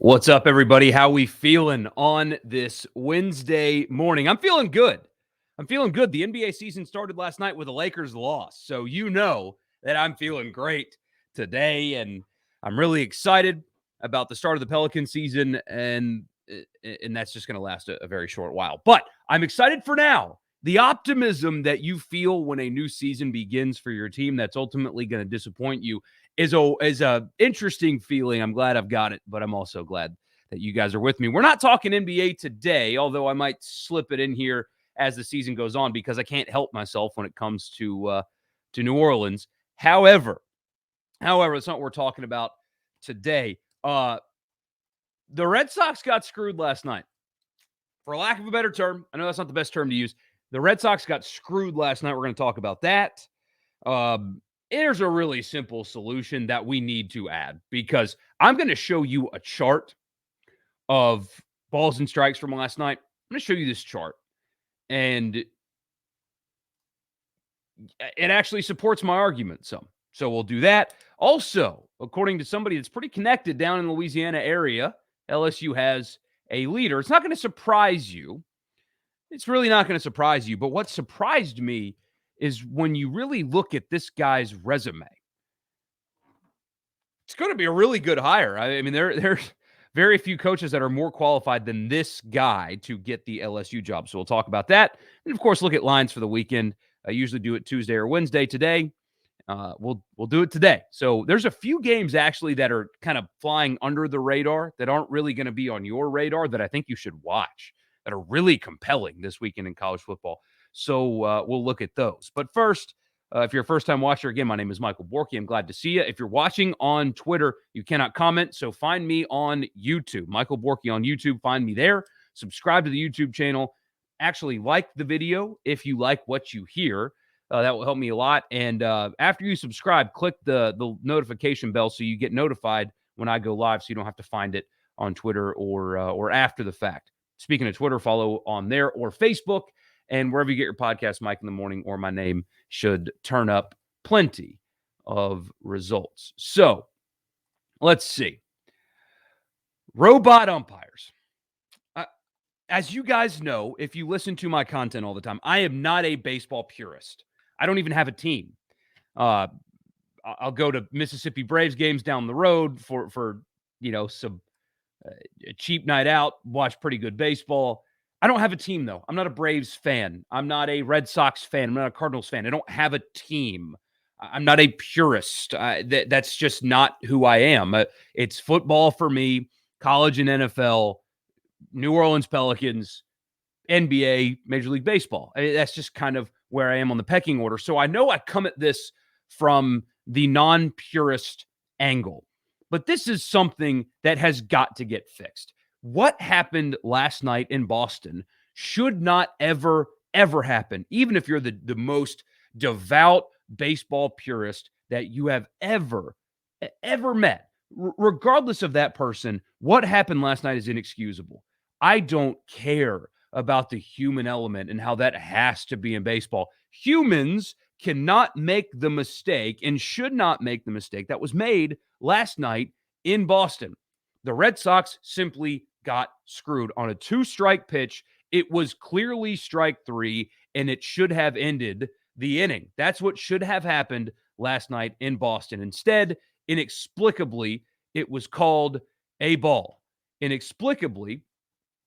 What's up, everybody? How we feeling on this Wednesday morning? I'm feeling good. The NBA season started last night with a Lakers loss, so you know that I'm feeling great today, and I'm really excited about the start of the Pelican season, and that's just going to last a very short while. But I'm excited for now. The optimism that you feel when a new season begins for your team that's ultimately going to disappoint you is a interesting feeling. I'm glad I've got it, but I'm also glad that you guys are with me. We're not talking NBA today, although I might slip it in here as the season goes on because I can't help myself when it comes to New Orleans. However, that's not what we're talking about today. The Red Sox got screwed last night. For lack of a better term, I know that's not the best term to use. The Red Sox got screwed last night. We're going to talk about that. There's a really simple solution that we need to add because I'm going to show you a chart of balls and strikes from last night. I'm going to show you this chart, and it actually supports my argument some. So we'll do that. Also, according to somebody that's pretty connected down in the Louisiana area, LSU has a leader. It's not going to surprise you. It's really not going to surprise you. But what surprised me is when you really look at this guy's resume. It's going to be a really good hire. I mean, there's very few coaches that are more qualified than this guy to get the LSU job. So we'll talk about that. And, of course, look at lines for the weekend. I usually do it Tuesday or Wednesday. Today, we'll do it today. So there's a few games, actually, that are kind of flying under the radar that aren't really going to be on your radar that I think you should watch that are really compelling this weekend in college football. So we'll look at those. But first, if you're a first-time watcher, again, my name is Michael Borky. I'm glad to see you. If you're watching on Twitter, you cannot comment, so find me on YouTube. Michael Borky on YouTube. Find me there. Subscribe to the YouTube channel. Actually, like the video if you like what you hear. That will help me a lot. And after you subscribe, click the notification bell so you get notified when I go live so you don't have to find it on Twitter or after the fact. Speaking of Twitter, follow on there or Facebook. And wherever you get your podcast, Mike in the Morning or my name should turn up plenty of results. So let's see. Robot umpires. As you guys know, if you listen to my content all the time, I am not a baseball purist. I don't even have a team. I'll go to Mississippi Braves games down the road for some a cheap night out, watch pretty good baseball. I don't have a team, though. I'm not a Braves fan. I'm not a Red Sox fan. I'm not a Cardinals fan. I don't have a team. I'm not a purist. That's just not who I am. It's football for me, college and NFL, New Orleans Pelicans, NBA, Major League Baseball. That's just kind of where I am on the pecking order. So I know I come at this from the non-purist angle. But this is something that has got to get fixed. What happened last night in Boston should not ever happen, even if you're the most devout baseball purist that you have ever met. Regardless of that person, what happened last night is inexcusable. I don't care about the human element and how that has to be in baseball. Humans cannot make the mistake and should not make the mistake that was made last night in Boston. The Red Sox simply got screwed on a 2-strike pitch. It was clearly strike 3, and it should have ended the inning. That's what should have happened last night in Boston. Instead, inexplicably, it was called a ball. Inexplicably,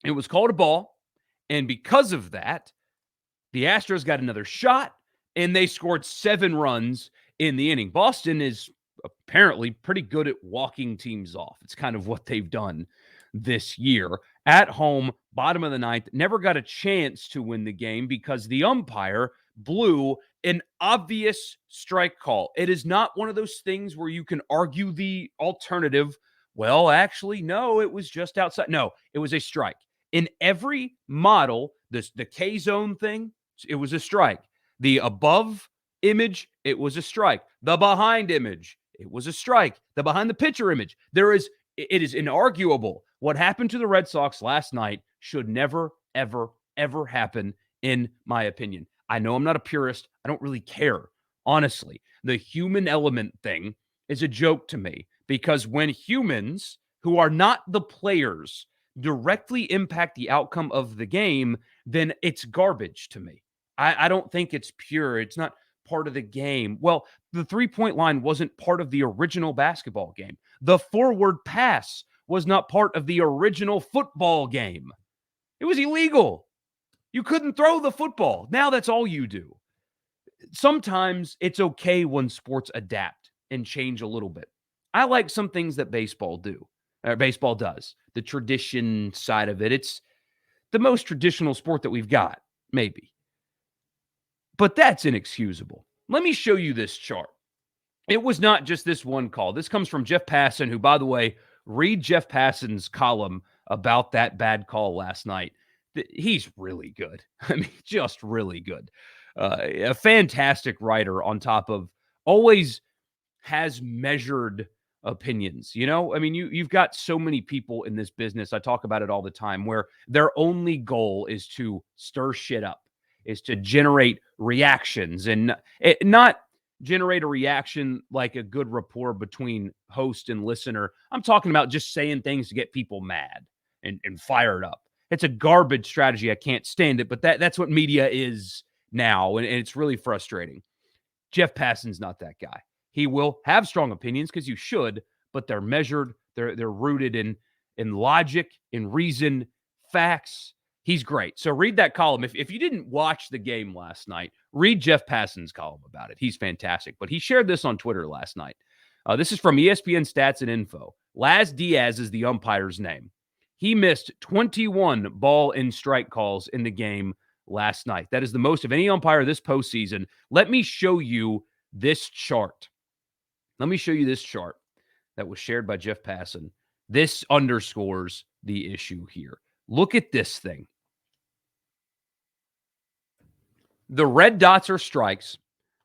it was called a ball, and because of that, the Astros got another shot, and they scored 7 runs in the inning. Boston is apparently pretty good at walking teams off. It's kind of what they've done this year. At home, bottom of the ninth, never got a chance to win the game because the umpire blew an obvious strike call. It is not one of those things where you can argue the alternative. Well, actually, no, it was just outside. No, it was a strike. In every model, the K-zone thing, it was a strike. The above image, it was a strike. The behind image, it was a strike. The behind the pitcher image, it is inarguable. What happened to the Red Sox last night should never, ever happen, in my opinion. I know I'm not a purist. I don't really care, honestly. The human element thing is a joke to me because when humans who are not the players directly impact the outcome of the game, then it's garbage to me. I don't think it's pure. It's not part of the game. Well, the 3-point line wasn't part of the original basketball game. The forward pass was not part of the original football game. It was illegal. You couldn't throw the football. Now that's all you do. Sometimes it's okay when sports adapt and change a little bit. I like some things that baseball does. The tradition side of it. It's the most traditional sport that we've got, maybe. But that's inexcusable. Let me show you this chart. It was not just this one call. This comes from Jeff Passan, who, by the way, read Jeff Passan's column about that bad call last night. He's really good. I mean, just really good. A fantastic writer on top of always has measured opinions. I mean, you've got so many people in this business. I talk about it all the time where their only goal is to stir shit up, is to generate reactions and not generate a reaction like a good rapport between host and listener. I'm talking about just saying things to get people mad and fired up. It's a garbage strategy. I can't stand it, but that's what media is now, and it's really frustrating. Jeff Passan's not that guy. He will have strong opinions because you should, but they're measured. They're rooted in logic, in reason, facts. He's great. So read that column. If you didn't watch the game last night, read Jeff Passan's column about it. He's fantastic. But he shared this on Twitter last night. This is from ESPN Stats and Info. Laz Diaz is the umpire's name. He missed 21 ball and strike calls in the game last night. That is the most of any umpire this postseason. Let me show you this chart. Let me show you this chart that was shared by Jeff Passan. This underscores the issue here. Look at this thing. The red dots are strikes.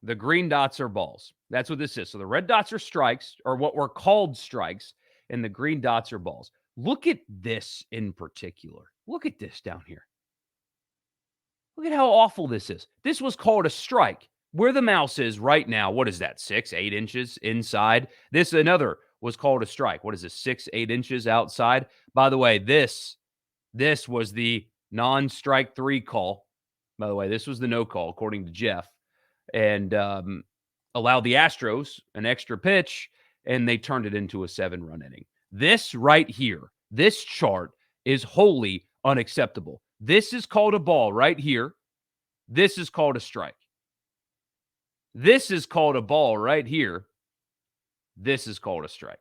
The green dots are balls. That's what this is. So the red dots are strikes, or what were called strikes, and the green dots are balls. Look at this in particular. Look at this down here. Look at how awful this is. This was called a strike. Where the mouse is right now, what is that, 6, 8 inches inside? This another was called a strike. What is this, 6, 8 inches outside? By the way, this was the non-strike 3 call. By the way, this was the no call, according to Jeff, and allowed the Astros an extra pitch, and they turned it into a 7-run inning. This right here, this chart is wholly unacceptable. This is called a ball right here. This is called a strike. This is called a ball right here. This is called a strike.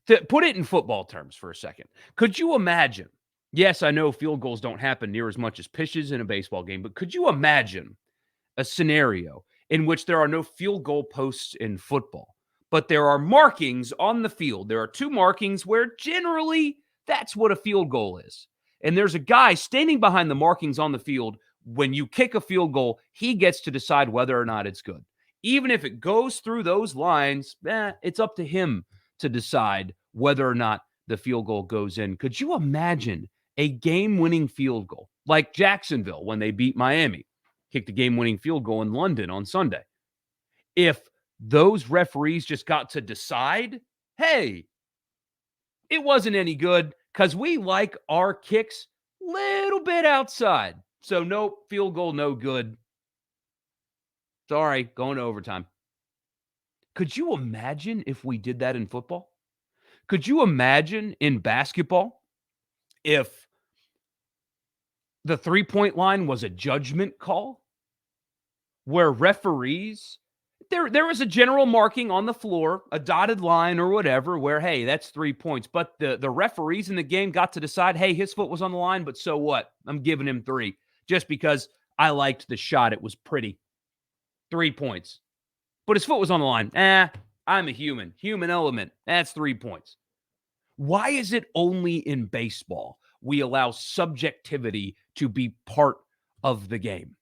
To put it in football terms for a second, could you imagine? Yes, I know field goals don't happen near as much as pitches in a baseball game, but could you imagine a scenario in which there are no field goal posts in football, but there are markings on the field? There are 2 markings where generally that's what a field goal is. And there's a guy standing behind the markings on the field. When you kick a field goal, he gets to decide whether or not it's good. Even if it goes through those lines, it's up to him to decide whether or not the field goal goes in. Could you imagine a game-winning field goal like Jacksonville when they beat Miami, kicked a game-winning field goal in London on Sunday? If those referees just got to decide, hey, it wasn't any good because we like our kicks a little bit outside. So nope, field goal, no good. Sorry, going to overtime. Could you imagine if we did that in football? Could you imagine in basketball if the 3-point line was a judgment call where referees, there was a general marking on the floor, a dotted line or whatever, where, hey, that's 3 points. But the referees in the game got to decide, hey, his foot was on the line, but so what? I'm giving him 3 just because I liked the shot. It was pretty. 3 points. But his foot was on the line. I'm a human element. That's 3 points. Why is it only in baseball we allow subjectivity to be part of the game?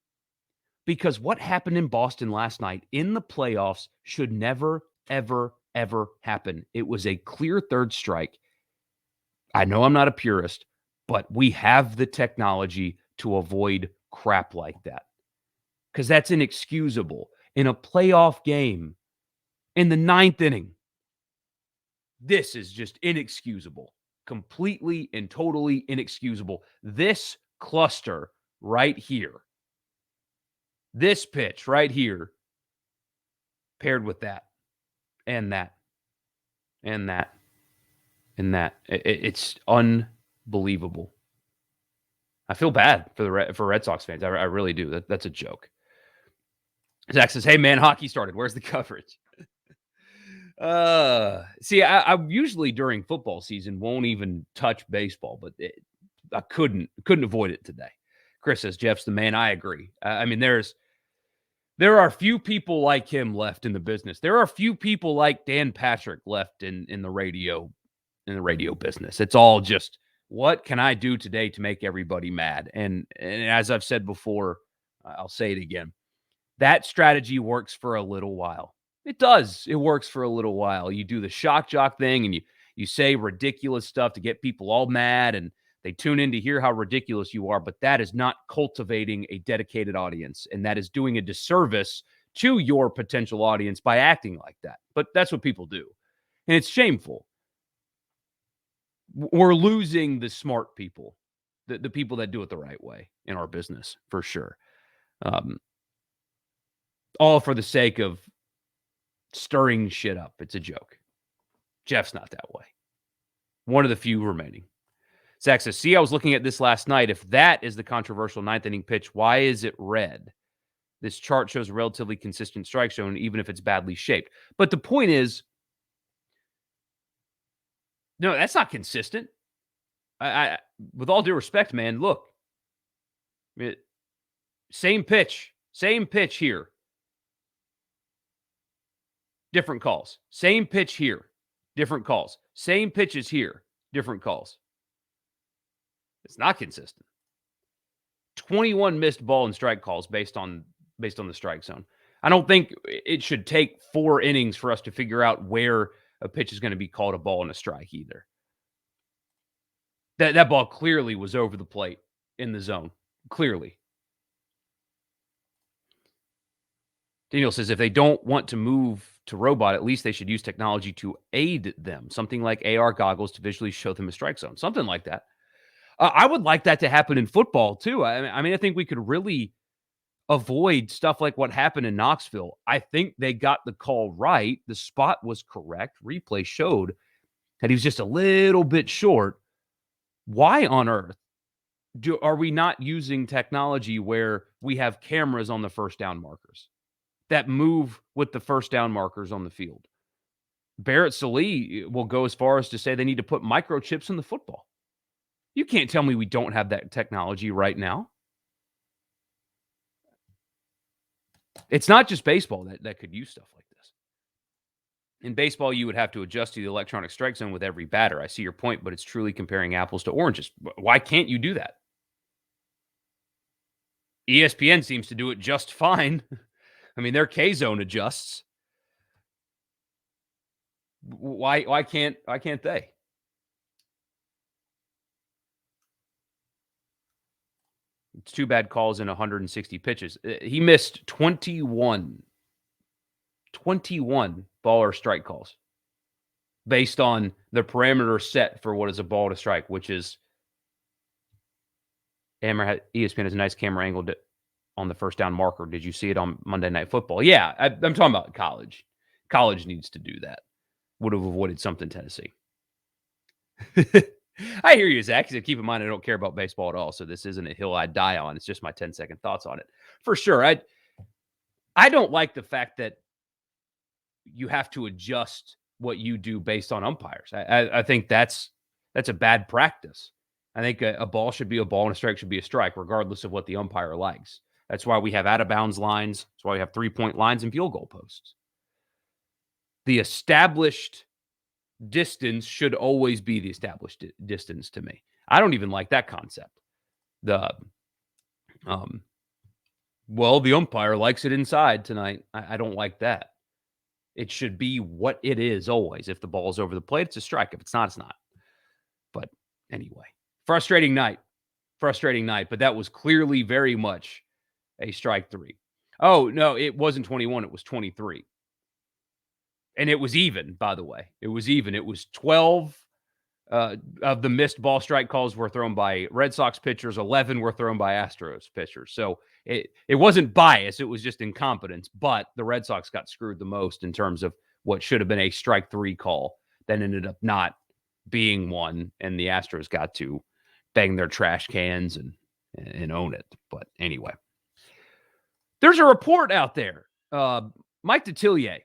Because what happened in Boston last night in the playoffs should never, ever, ever happen. It was a clear third strike. I know I'm not a purist, but we have the technology to avoid crap like that. Because that's inexcusable. In a playoff game, in the 9th inning, This is just inexcusable. Completely and totally inexcusable. This cluster right here, this pitch right here, paired with that and that and that and that. It's unbelievable. I feel bad for Red Sox fans. I really do. That's a joke. Zach says, "Hey man, hockey started. Where's the coverage?" See, I usually during football season won't even touch baseball, but I couldn't avoid it today. Chris says, "Jeff's the man." I agree. I mean, there are few people like him left in the business. There are few people like Dan Patrick left in the radio business. It's all just, what can I do today to make everybody mad? And as I've said before, I'll say it again. That strategy works for a little while. It does. It works for a little while. You do the shock jock thing and you say ridiculous stuff to get people all mad and they tune in to hear how ridiculous you are, but that is not cultivating a dedicated audience, and that is doing a disservice to your potential audience by acting like that. But that's what people do, and it's shameful. We're losing the smart people, the people that do it the right way in our business, for sure. All for the sake of stirring shit up. It's a joke. Jeff's not that way. One of the few remaining. Zach says, "See, I was looking at this last night. If that is the controversial ninth inning pitch, why is it red? This chart shows a relatively consistent strike zone, even if it's badly shaped." But the point is, no, that's not consistent. I with all due respect, man, look, same pitch here. Different calls. Same pitch here. Different calls. Same pitches here. Different calls. It's not consistent. 21 missed ball and strike calls based on the strike zone. I don't think it should take 4 innings for us to figure out where a pitch is going to be called a ball and a strike either. That ball clearly was over the plate in the zone. Clearly. Daniel says, if they don't want to move to robot, at least they should use technology to aid them. Something like AR goggles to visually show them a strike zone. Something like that. I would like that to happen in football, too. I mean, I think we could really avoid stuff like what happened in Knoxville. I think they got the call right. The spot was correct. Replay showed that he was just a little bit short. Why on earth are we not using technology where we have cameras on the first down markers that move with the first down markers on the field? Barrett Sallee will go as far as to say they need to put microchips in the football. You can't tell me we don't have that technology right now. It's not just baseball that could use stuff like this. In baseball, you would have to adjust to the electronic strike zone with every batter. I see your point, but it's truly comparing apples to oranges. Why can't you do that? ESPN seems to do it just fine. I mean, their K-zone adjusts. Why can't they? It's too bad calls in 160 pitches. He missed 21 ball or strike calls based on the parameter set for what is a ball to strike, which is ESPN has a nice camera angle on the first down marker. Did you see it on Monday Night Football? Yeah, I'm talking about college. College needs to do that. Would have avoided something Tennessee. I hear you, Zach. Keep in mind, I don't care about baseball at all, so this isn't a hill I die on. It's just my 10-second thoughts on it. For sure, I don't like the fact that you have to adjust what you do based on umpires. I think that's a bad practice. I think a ball should be a ball and a strike should be a strike, regardless of what the umpire likes. That's why we have out-of-bounds lines. That's why we have 3-point lines and field goal posts. The established distance should always be the established distance to me. I don't even like that concept. The umpire likes it inside tonight. I don't like that. It should be what it is always. If the ball's over the plate, it's a strike. If it's not, it's not. But anyway, frustrating night. But that was clearly very much a strike 3. Oh, no, it wasn't 21. It was 23. And it was even, by the way. It was even. It was 12 of the missed ball strike calls were thrown by Red Sox pitchers. 11 were thrown by Astros pitchers. So it wasn't bias. It was just incompetence. But the Red Sox got screwed the most in terms of what should have been a strike three call that ended up not being one. And the Astros got to bang their trash cans and own it. But anyway, there's a report out there. Mike Detillier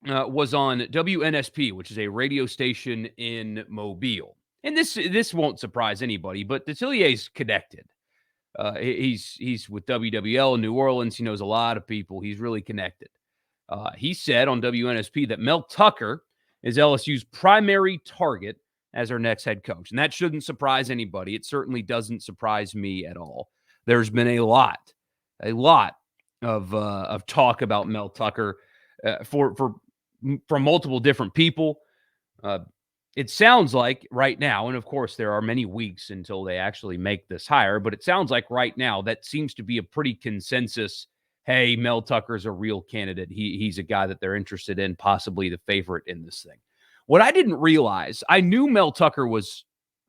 was on WNSP, which is a radio station in Mobile. And this won't surprise anybody, but Detillier's connected. He's with WWL in New Orleans. He knows a lot of people. He's really connected. He said on WNSP that Mel Tucker is LSU's primary target as our next head coach. And that shouldn't surprise anybody. It certainly doesn't surprise me at all. There's been a lot of talk about Mel Tucker from multiple different people. It sounds like right now, and of course there are many weeks until they actually make this hire, but it sounds like right now that seems to be a pretty consensus. Hey, Mel Tucker's a real candidate. He's a guy that they're interested in, possibly the favorite in this thing. What I didn't realize, I knew Mel Tucker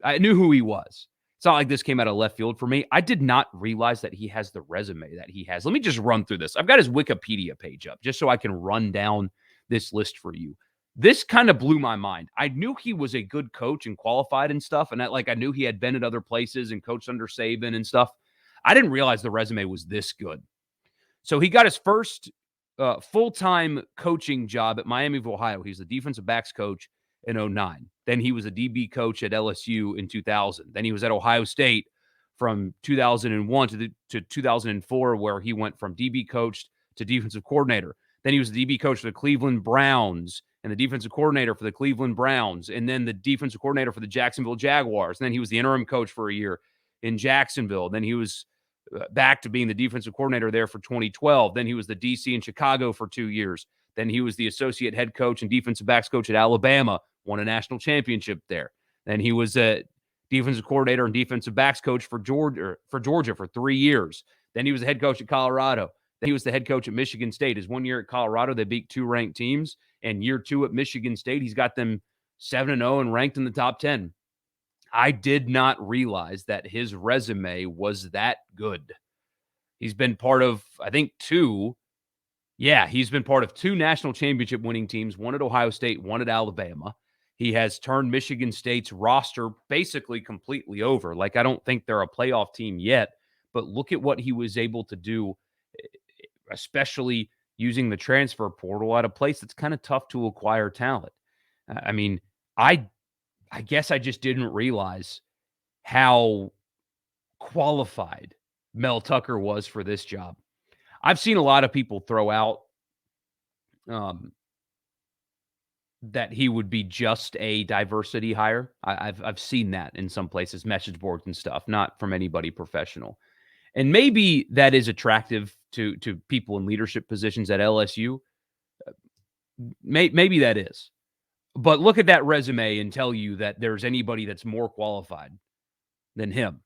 I knew who he was. It's not like this came out of left field for me. I did not realize that he has the resume that he has. Let me just run through this. I've got his Wikipedia page up just so I can run down this list for you. This kind of blew my mind. I knew he was a good coach and qualified and stuff. And I knew he had been at other places and coached under Saban and stuff. I didn't realize the resume was this good. So he got his first full-time coaching job at Miami of Ohio. He's the defensive backs coach in 2009. Then he was a DB coach at LSU in 2000. Then he was at Ohio State from 2001 to 2004, where he went from DB coach to defensive coordinator. Then he was the DB coach for the Cleveland Browns and the defensive coordinator for the Cleveland Browns, and then the defensive coordinator for the Jacksonville Jaguars. And then he was the interim coach for a year in Jacksonville. Then he was back to being the defensive coordinator there for 2012. Then he was the DC in Chicago for 2 years. Then he was the associate head coach and defensive backs coach at Alabama, won a national championship there. Then he was a defensive coordinator and defensive backs coach for Georgia for 3 years. Then he was the head coach at Colorado. Then he was the head coach at Michigan State. His 1 year at Colorado, they beat 2 ranked teams. And year 2 at Michigan State, he's got them 7-0 and ranked in the top 10. I did not realize that his resume was that good. He's been part of, I think, he's been part of 2 national championship winning teams, one at Ohio State, one at Alabama. He has turned Michigan State's roster basically completely over. I don't think they're a playoff team yet, but look at what he was able to do, especially using the transfer portal at a place that's kind of tough to acquire talent. I mean, I guess I just didn't realize how qualified Mel Tucker was for this job. I've seen a lot of people throw out that he would be just a diversity hire. I've seen that in some places, message boards and stuff, not from anybody professional. And maybe that is attractive to people in leadership positions at LSU. Maybe that is. But look at that resume and tell you that there's anybody that's more qualified than him.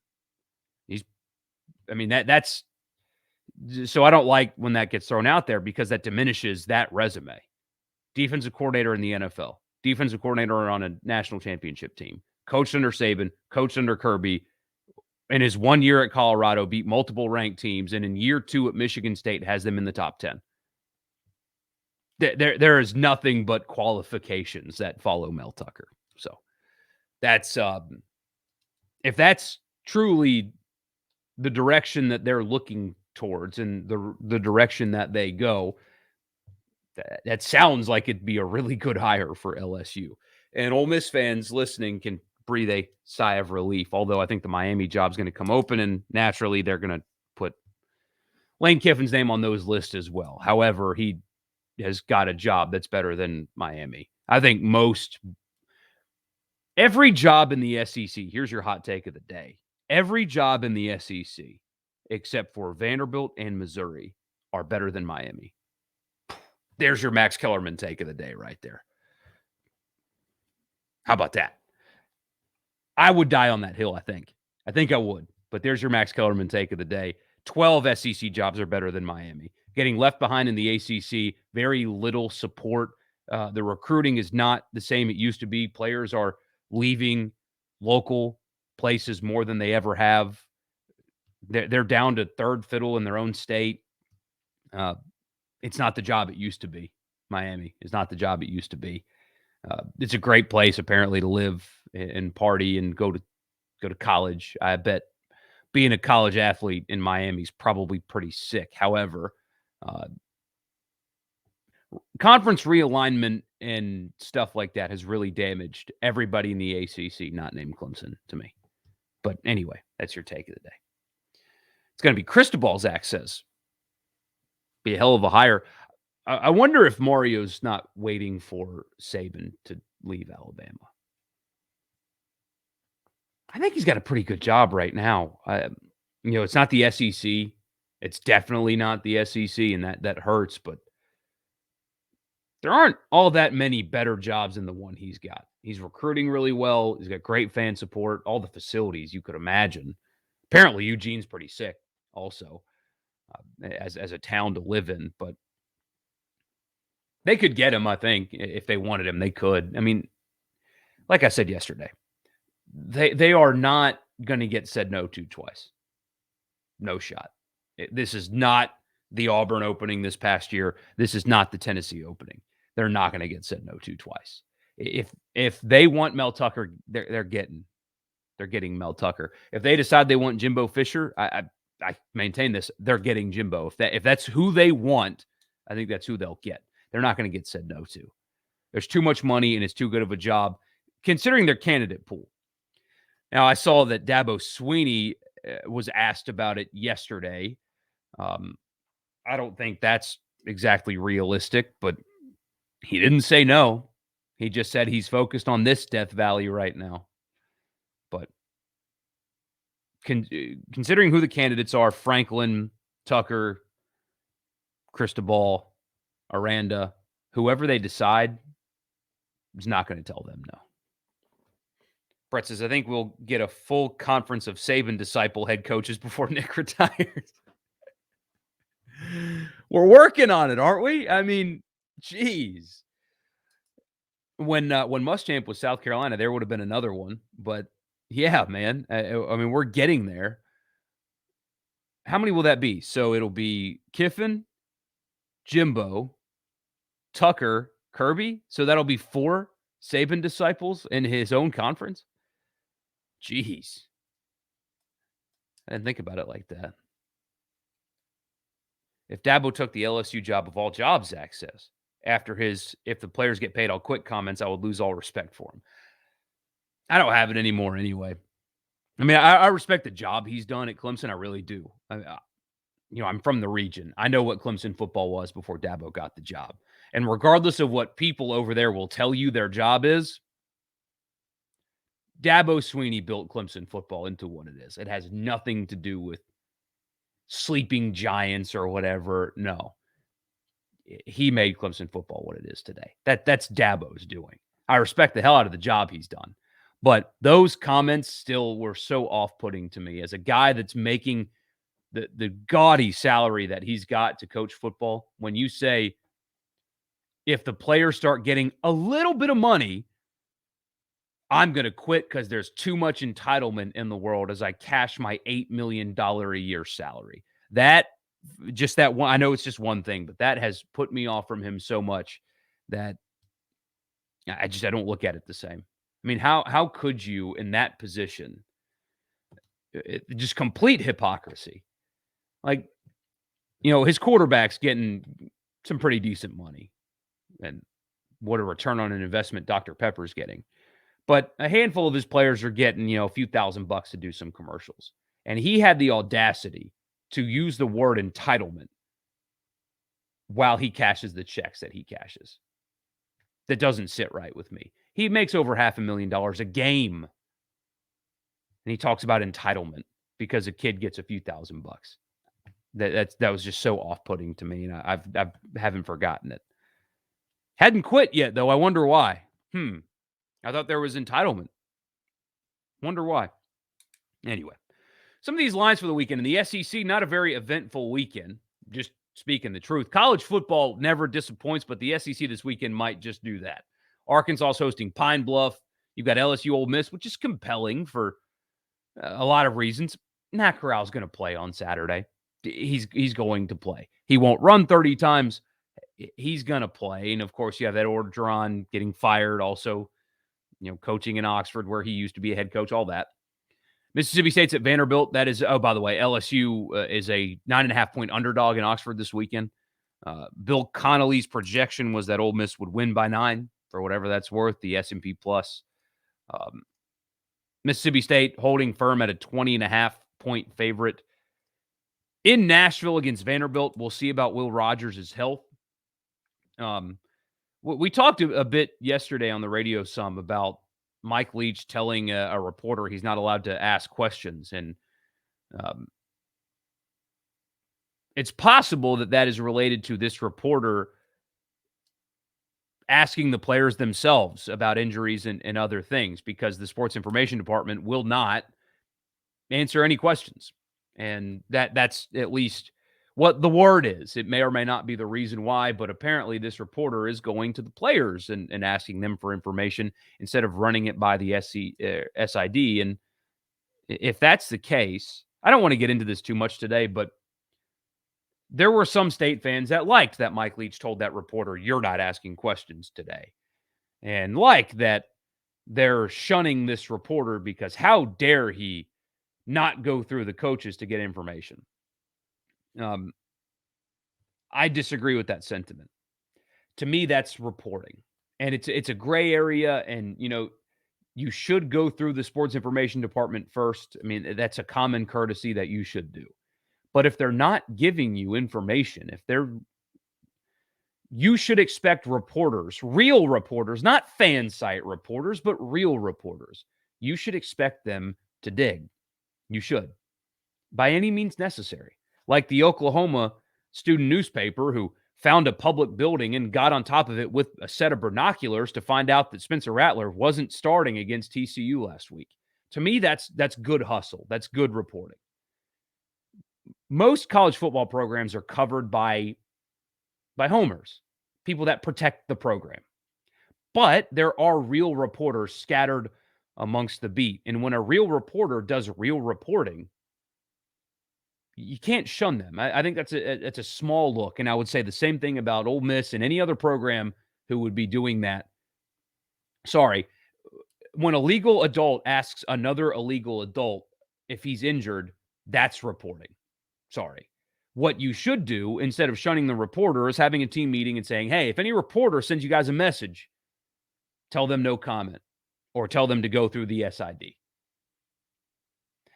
That's so I don't like when that gets thrown out there because that diminishes that resume. Defensive coordinator in the NFL, defensive coordinator on a national championship team, coached under Saban, coached under Kirby. In his 1 year at Colorado, beat multiple ranked teams, and in year 2 at Michigan State has them in the top 10. There is nothing but qualifications that follow Mel Tucker. So that's if that's truly the direction that they're looking towards and the direction that they go, that sounds like it'd be a really good hire for LSU. And Ole Miss fans listening can breathe a sigh of relief, although I think the Miami job's going to come open, and naturally they're going to put Lane Kiffin's name on those lists as well. However, he has got a job that's better than Miami. I think every job in the SEC, here's your hot take of the day. Every job in the SEC, except for Vanderbilt and Missouri, are better than Miami. There's your Max Kellerman take of the day right there. How about that? I would die on that hill, I think. I think I would. But there's your Max Kellerman take of the day. 12 SEC jobs are better than Miami. Getting left behind in the ACC, very little support The recruiting is not the same it used to be. Players are leaving local places more than they ever have. They're down to third fiddle in their own state. Uh, it's not the job it used to be. Miami is not the job it used to be. It's a great place apparently to live and party and go to college. I bet being a college athlete in Miami is probably pretty sick. However, uh, conference realignment and stuff like that has really damaged everybody in the ACC, not named Clemson, to me. But anyway, that's your take of the day. It's going to be Cristobal, Zach says. Be a hell of a hire. I wonder if Mario's not waiting for Saban to leave Alabama. I think he's got a pretty good job right now. It's not the SEC. It's definitely not the SEC, and that hurts. But there aren't all that many better jobs than the one he's got. He's recruiting really well. He's got great fan support, all the facilities you could imagine. Apparently, Eugene's pretty sick also as a town to live in. But they could get him, I think, if they wanted him. They could. I mean, like I said yesterday, they are not going to get said no to twice. No shot. This is not the Auburn opening this past year. This is not the Tennessee opening. They're not going to get said no to twice. If they want Mel Tucker, they're getting Mel Tucker. If they decide they want Jimbo Fisher, I maintain this. They're getting Jimbo. If that's who they want, I think that's who they'll get. They're not going to get said no to. There's too much money and it's too good of a job, considering their candidate pool. Now, I saw that Dabo Swinney was asked about it yesterday. I don't think that's exactly realistic, but he didn't say no. He just said he's focused on this Death Valley right now. But considering who the candidates are, Franklin, Tucker, Cristobal, Aranda, whoever they decide is not going to tell them no. Brett says, I think we'll get a full conference of Saban disciple head coaches before Nick retires. We're working on it, aren't we? I mean, geez. When Muschamp was South Carolina, there would have been another one. But yeah, man. I mean, we're getting there. How many will that be? So it'll be Kiffin, Jimbo, Tucker, Kirby. So that'll be 4 Saban disciples in his own conference. Jeez. I didn't think about it like that. If Dabo took the LSU job of all jobs, Zach says, after his if the players get paid, I'll quit comments, I would lose all respect for him. I don't have it anymore anyway. I mean, I respect the job he's done at Clemson. I really do. I'm from the region. I know what Clemson football was before Dabo got the job. And regardless of what people over there will tell you their job is, Dabo Swinney built Clemson football into what it is. It has nothing to do with sleeping giants or whatever. No. He made Clemson football what it is today. That's Dabo's doing. I respect the hell out of the job he's done. But those comments still were so off-putting to me as a guy that's making the gaudy salary that he's got to coach football. When you say, if the players start getting a little bit of money, I'm going to quit because there's too much entitlement in the world as I cash my $8 million a year salary. That one, I know it's just one thing, but that has put me off from him so much that I don't look at it the same. I mean, how could you in that position, just complete hypocrisy? Like, his quarterback's getting some pretty decent money, and what a return on an investment Dr. Pepper's getting. But a handful of his players are getting, a few $1,000s to do some commercials. And he had the audacity to use the word entitlement while he cashes the checks that he cashes. That doesn't sit right with me. He makes over $500,000 a game. And he talks about entitlement because a kid gets a few $1,000. That was just so off-putting to me, and I haven't forgotten it. Hadn't quit yet, though. I wonder why. I thought there was entitlement. Wonder why. Anyway, some of these lines for the weekend. In the SEC, not a very eventful weekend. Just speaking the truth. College football never disappoints, but the SEC this weekend might just do that. Arkansas is hosting Pine Bluff. You've got LSU Ole Miss, which is compelling for a lot of reasons. Matt Corral's going to play on Saturday. He's going to play. He won't run 30 times. He's going to play. And, of course, you have Ed Orgeron getting fired, also, coaching in Oxford where he used to be a head coach, all that. Mississippi State's at Vanderbilt. That is, by the way, LSU is a 9.5-point underdog in Oxford this weekend. Bill Connolly's projection was that Ole Miss would win by 9, for whatever that's worth, the S&P Plus. Mississippi State holding firm at a 20.5-point favorite. In Nashville against Vanderbilt, we'll see about Will Rogers' health. We talked a bit yesterday on the radio about Mike Leach telling a reporter he's not allowed to ask questions. And it's possible that is related to this reporter asking the players themselves about injuries and other things, because the sports information department will not answer any questions. And that's at least what the word is. It may or may not be the reason why, but apparently this reporter is going to the players and asking them for information instead of running it by the SID. And if that's the case, I don't want to get into this too much today, but there were some State fans that liked that Mike Leach told that reporter, "You're not asking questions today." And like that they're shunning this reporter because how dare he not go through the coaches to get information. I disagree with that sentiment. To me, that's reporting. And it's a gray area, and you should go through the sports information department first. I mean, that's a common courtesy that you should do. But if they're not giving you information, you should expect reporters, real reporters, not fan site reporters, but real reporters. You should expect them to dig. You should, by any means necessary. Like the Oklahoma student newspaper who found a public building and got on top of it with a set of binoculars to find out that Spencer Rattler wasn't starting against TCU last week. To me, that's good hustle. That's good reporting. Most college football programs are covered by homers, people that protect the program. But there are real reporters scattered amongst the beat. And when a real reporter does real reporting, you can't shun them. I think that's a small look. And I would say the same thing about Ole Miss and any other program who would be doing that. Sorry. When a legal adult asks another illegal adult if he's injured, that's reporting. Sorry. What you should do instead of shunning the reporter is having a team meeting and saying, "Hey, if any reporter sends you guys a message, tell them no comment or tell them to go through the SID."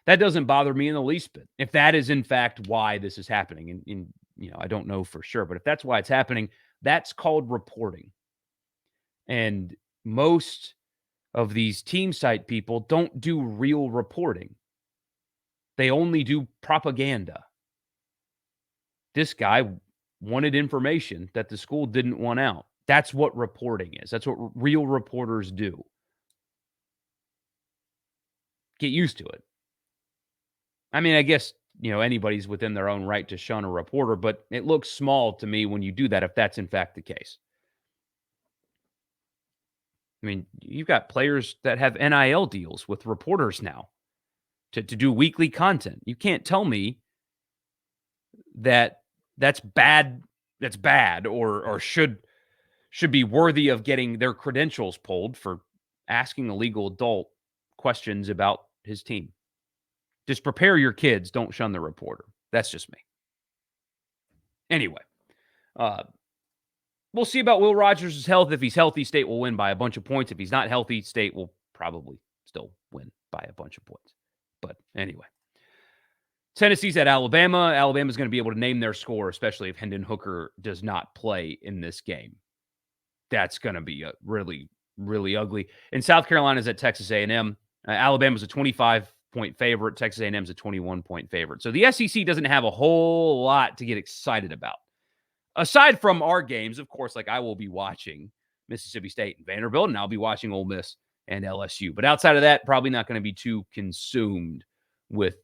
That doesn't bother me in the least bit. If that is in fact why this is happening, and I don't know for sure, but if that's why it's happening, that's called reporting. And most of these team site people don't do real reporting. They only do propaganda. This guy wanted information that the school didn't want out. That's what reporting is. That's what real reporters do. Get used to it. I mean, I guess, anybody's within their own right to shun a reporter, but it looks small to me when you do that, if that's in fact the case. I mean, you've got players that have NIL deals with reporters now to do weekly content. You can't tell me that that's bad or should be worthy of getting their credentials pulled for asking a legal adult questions about his team. Just prepare your kids. Don't shun the reporter. That's just me. Anyway, we'll see about Will Rogers' health. If he's healthy, State will win by a bunch of points. If he's not healthy, State will probably still win by a bunch of points. But anyway, Tennessee's at Alabama. Alabama's going to be able to name their score, especially if Hendon Hooker does not play in this game. That's going to be really, really ugly. And South Carolina's at Texas A&M. Alabama's a 25-point favorite. Texas A&M's a 21-point favorite. So the SEC doesn't have a whole lot to get excited about. Aside from our games, of course, like I will be watching Mississippi State and Vanderbilt, and I'll be watching Ole Miss and LSU. But outside of that, probably not going to be too consumed with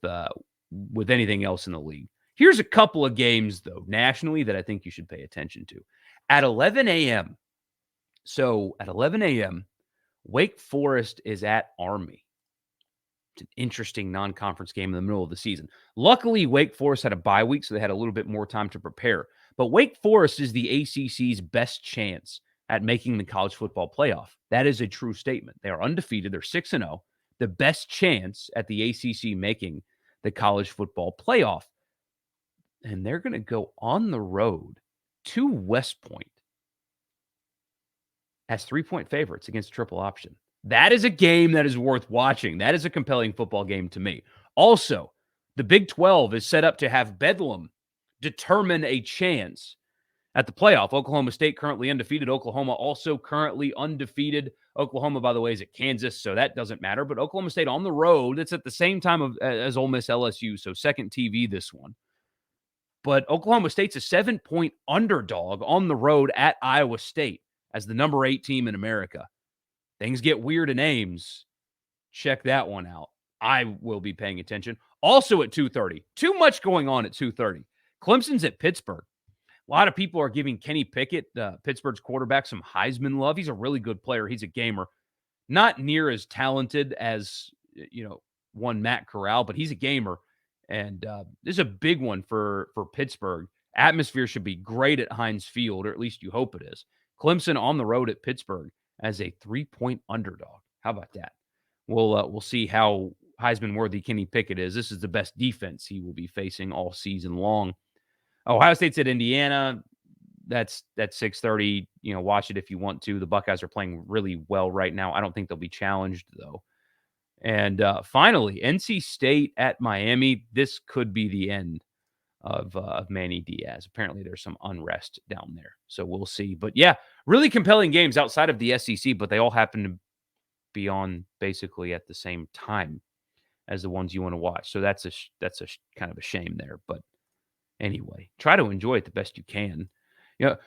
anything else in the league. Here's a couple of games, though, nationally that I think you should pay attention to. At 11 a.m., so at 11 a.m., Wake Forest is at Army. It's an interesting non-conference game in the middle of the season. Luckily, Wake Forest had a bye week, so they had a little bit more time to prepare. But Wake Forest is the ACC's best chance at making the college football playoff. That is a true statement. They are undefeated. They're 6-0. The best chance at the ACC making the college football playoff. And they're going to go on the road to West Point as 3-point favorites against triple option. That is a game that is worth watching. That is a compelling football game to me. Also, the Big 12 is set up to have Bedlam determine a chance at the playoff. Oklahoma State currently undefeated. Oklahoma also currently undefeated. Oklahoma, by the way, is at Kansas, so that doesn't matter. But Oklahoma State on the road, it's at the same time as Ole Miss LSU, so second TV this one. But Oklahoma State's a 7-point underdog on the road at Iowa State as the number 8 team in America. Things get weird in Ames. Check that one out. I will be paying attention. Also at 2:30. Too much going on at 2:30. Clemson's at Pittsburgh. A lot of people are giving Kenny Pickett, Pittsburgh's quarterback, some Heisman love. He's a really good player. He's a gamer. Not near as talented as, one Matt Corral, but he's a gamer. And this is a big one for Pittsburgh. Atmosphere should be great at Heinz Field, or at least you hope it is. Clemson on the road at Pittsburgh as a 3-point underdog. How about that? We'll see how Heisman-worthy Kenny Pickett is. This is the best defense he will be facing all season long. Ohio State's at Indiana. That's 6:30. Watch it if you want to. The Buckeyes are playing really well right now. I don't think they'll be challenged, though. And finally, NC State at Miami. This could be the end of Manny Diaz. Apparently, there's some unrest down there. So we'll see. But yeah, really compelling games outside of the SEC, but they all happen to be on basically at the same time as the ones you want to watch. So that's a kind of a shame there. But anyway, try to enjoy it the best you can. The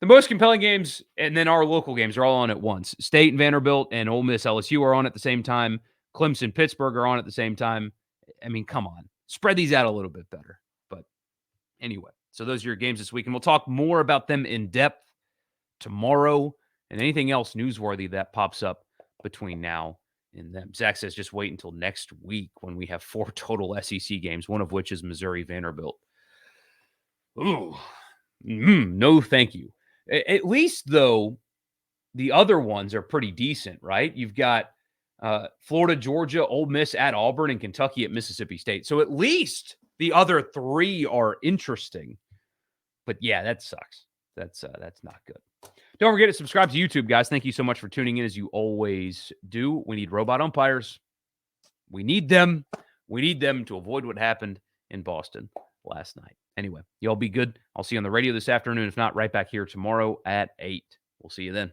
most compelling games and then our local games are all on at once. State and Vanderbilt and Ole Miss LSU are on at the same time. Clemson, Pittsburgh are on at the same time. I mean, come on. Spread these out a little bit better. But anyway, so those are your games this week. And we'll talk more about them in depth tomorrow and anything else newsworthy that pops up between now and then. Zach says just wait until next week when we have 4 total SEC games, one of which is Missouri Vanderbilt. Ooh, no thank you. At least, though, the other ones are pretty decent, right? You've got Florida, Georgia, Ole Miss at Auburn, and Kentucky at Mississippi State. So at least the other 3 are interesting. But yeah, that sucks. That's not good. Don't forget to subscribe to YouTube, guys. Thank you so much for tuning in, as you always do. We need robot umpires. We need them. We need them to avoid what happened in Boston last night. Anyway, y'all be good. I'll see you on the radio this afternoon. If not, right back here tomorrow at 8. We'll see you then.